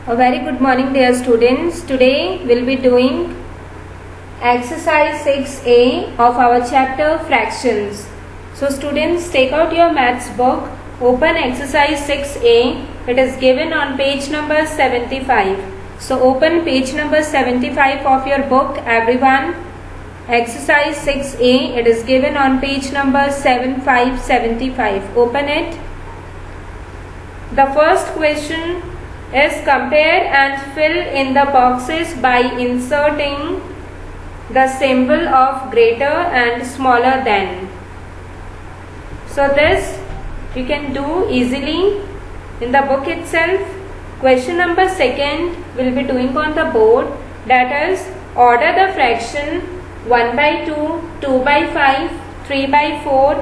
A very good morning, dear students. Today we'll be doing exercise 6A of our chapter fractions. So students, take out your maths book, open exercise 6A. It is given on page number 75. So open page number 75 of your book, everyone. Exercise 6A, it is given on page number 75. Open it. The first question is compare and fill in the boxes by inserting the symbol of greater and smaller than. So this you can do easily in the book itself. Question number 2 will be doing on the board, that is order the fraction 1 by 2, 2 by 5, 3 by 4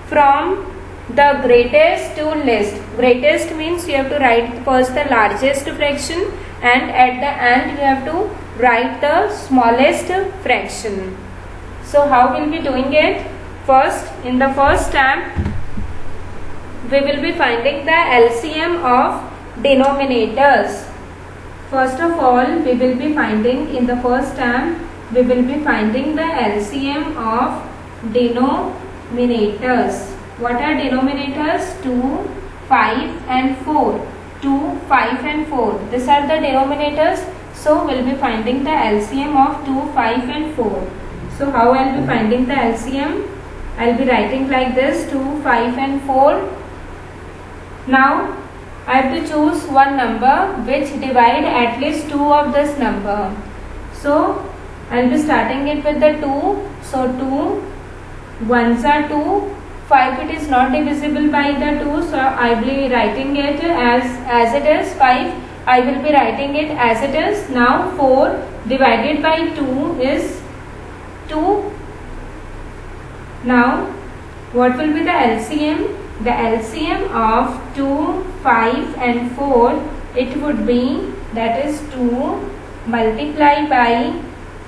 from the greatest to least. Greatest means you have to write first the largest fraction and at the end you have to write the smallest fraction. So how will be doing it? First, in the first step, we will be finding the LCM of denominators. First of all, we will be finding in the first step, we will be finding the LCM of denominators. What are denominators? 2, 5 and 4. 2, 5 and 4. These are the denominators. So we will be finding the LCM of 2, 5 and 4. So how I will be finding the LCM? I will be writing like this, 2, 5 and 4. Now I have to choose one number which divide at least 2 of this number. So I will be starting it with the 2. So 2 ones are 2. 5 it is not divisible by the 2, so I will be writing it as it is. 5 I will be writing it as it is. Now 4 divided by 2 is 2. Now what will be the LCM? The LCM of 2, 5 and 4, it would be, that is 2 multiplied by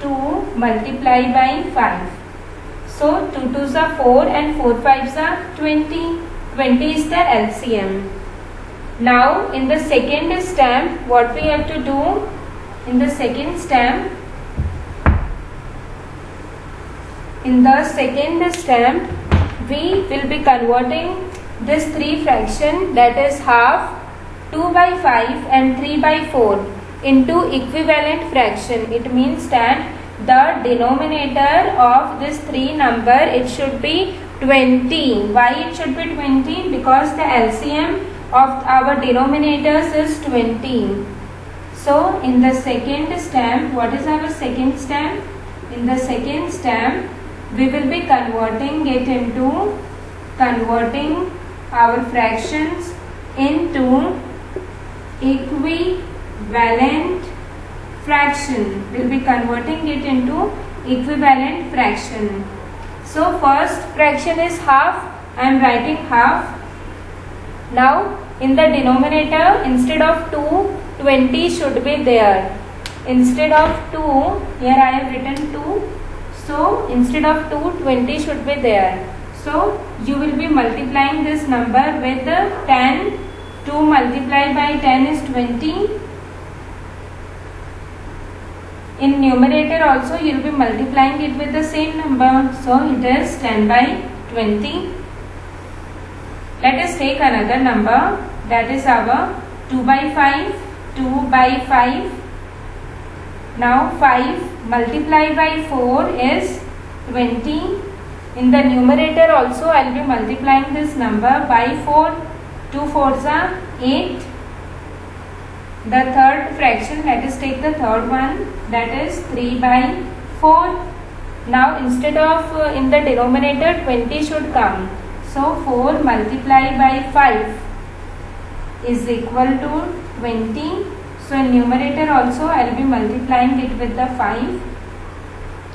2 multiplied by 5. So 2 2s are 4 and 4 5s are 20. 20 is the LCM. Now in the second step, what we have to do? In the second step, we will be converting this 3 fraction, that is half, 2 by 5 and 3 by 4 into equivalent fraction. It means that the denominator of this 3 number, it should be 20. Why it should be 20? Because the LCM of our denominators is 20. So in the second step, what is our second step? In the second step, we will be converting our fractions into equivalent fraction. We will be converting it into equivalent fraction. So first fraction is half. I am writing half. Now in the denominator, instead of 2, 20 should be there. Instead of 2, here I have written 2. So instead of 2, 20 should be there. So you will be multiplying this number with 10. 2 multiplied by 10 is 20. In numerator also you will be multiplying it with the same number. So it is 10 by 20. Let us take another number, that is our 2 by 5. 2 by 5. Now 5 multiplied by 4 is 20. In the numerator also I will be multiplying this number by 4. 2 4s are 8. The third fraction, let us take the third one, that is 3 by 4. Now instead of in the denominator 20 should come. So 4 multiplied by 5 is equal to 20. So in numerator also I will be multiplying it with the 5.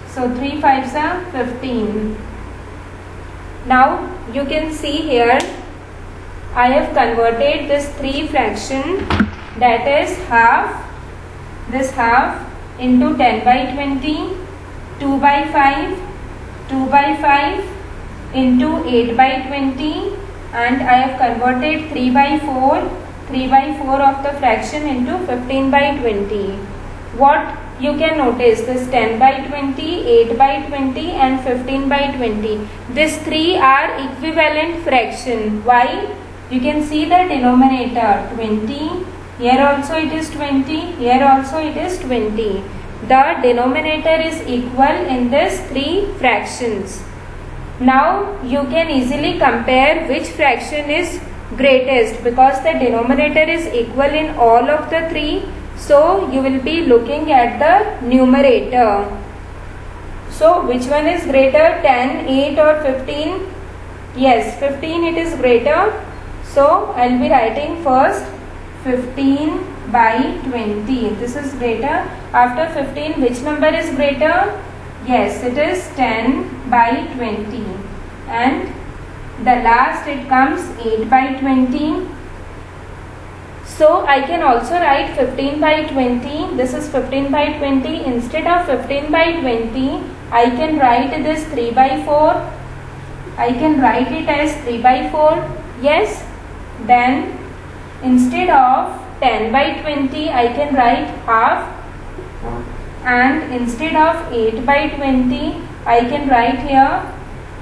So 3 5s are 15. Now you can see here I have converted this 3 fraction, that is half, this half into 10 by 20, 2 by 5, 2 by 5 into 8 by 20, and I have converted 3 by 4 3 by 4 of the fraction into 15 by 20. What you can notice, this 10 by 20, 8 by 20 and 15 by 20. These three are equivalent fraction. Why? You can see the denominator 20. Here also it is 20. Here also it is 20. The denominator is equal in these three fractions. Now you can easily compare which fraction is greatest, because the denominator is equal in all of the three. So you will be looking at the numerator. So which one is greater, 10, 8 or 15? Yes, 15 it is greater. So I will be writing first 15 by 20. This is greater. After 15, which number is greater? Yes, it is 10 by 20. And the last it comes 8 by 20. So I can also write 15 by 20. This is 15 by 20. Instead of 15 by 20, I can write this 3 by 4. I can write it as 3 by 4. Yes. Then instead of 10 by 20, I can write half. And instead of 8 by 20, I can write here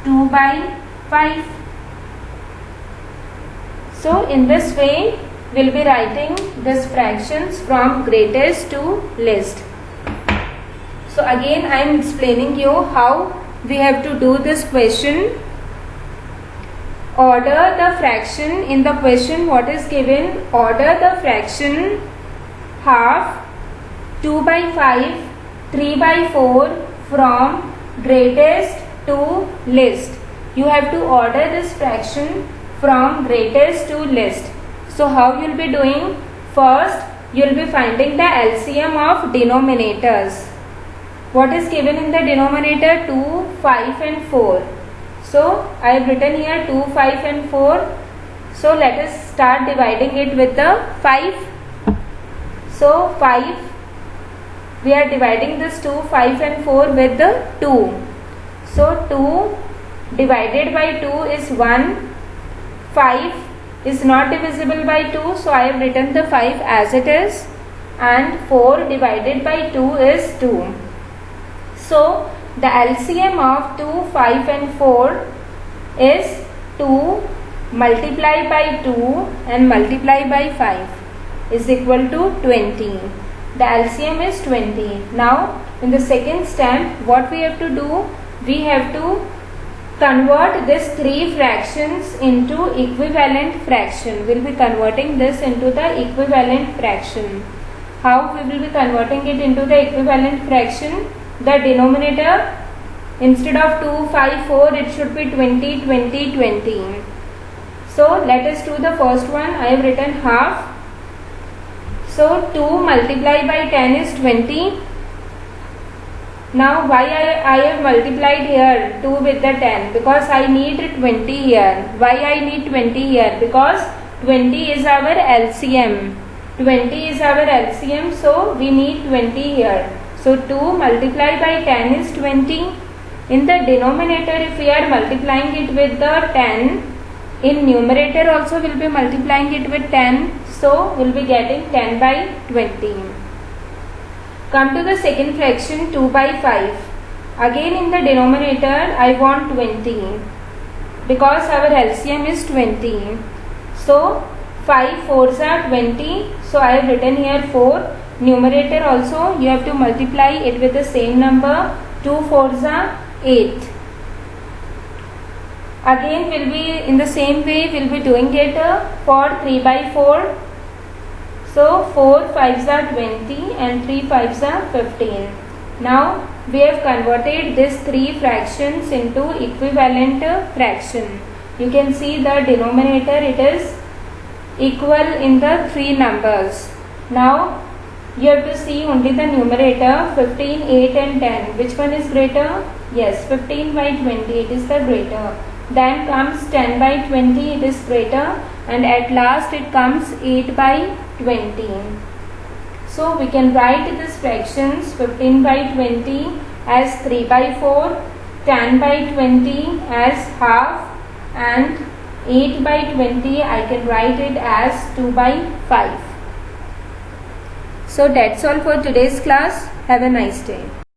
2 by 5. So in this way, we'll be writing these fractions from greatest to least. So again I am explaining you how we have to do this question. Order the fraction in the question. What is given? Order the fraction half, 2 by 5, 3 by 4 from greatest to least. You have to order this fraction from greatest to least. So how you will be doing? First, you will be finding the LCM of denominators. What is given in the denominator? 2, 5 and 4. So I have written here 2, 5 and 4. So let us start dividing it with the 5. So 5, we are dividing this 2, 5 and 4 with the 2. So 2 divided by 2 is 1. 5 is not divisible by 2, so I have written the 5 as it is, and 4 divided by 2 is 2. So the LCM of 2, 5 and 4 is 2 multiplied by 2 and multiplied by 5 is equal to 20. The LCM is 20. Now in the second step, what we have to do? We have to convert these three fractions into equivalent fraction. We will be converting this into the equivalent fraction. How we will be converting it into the equivalent fraction? The denominator, instead of 2, 5, 4, it should be 20, 20, 20. So let us do the first one. I have written half. So 2 multiplied by 10 is 20. Now why I have multiplied here 2 with the 10? Because I need 20 here. Why I need 20 here? Because 20 is our LCM. 20 is our LCM, so we need 20 here. So 2 multiplied by 10 is 20. In the denominator, if we are multiplying it with the 10, in numerator also we will be multiplying it with 10. So we will be getting 10 by 20. Come to the second fraction, 2 by 5. Again in the denominator I want 20 because our LCM is 20. So 5 4s are 20. So I have written here 4. Numerator also you have to multiply it with the same number. 2 4s are 8. Again will be in the same way we will be doing it for 3 by 4. So 4 5s are 20 and 3 5s are 15. Now we have converted these three fractions into equivalent fraction. You can see the denominator, it is equal in the three numbers. Now you have to see only the numerator, 15, 8 and 10. Which one is greater? Yes, 15 by 20, it is the greater. Then comes 10 by 20, it is greater. And at last it comes 8 by 20. So we can write these fractions 15 by 20 as 3 by 4, 10 by 20 as half, and 8 by 20, I can write it as 2 by 5. So that's all for today's class. Have a nice day.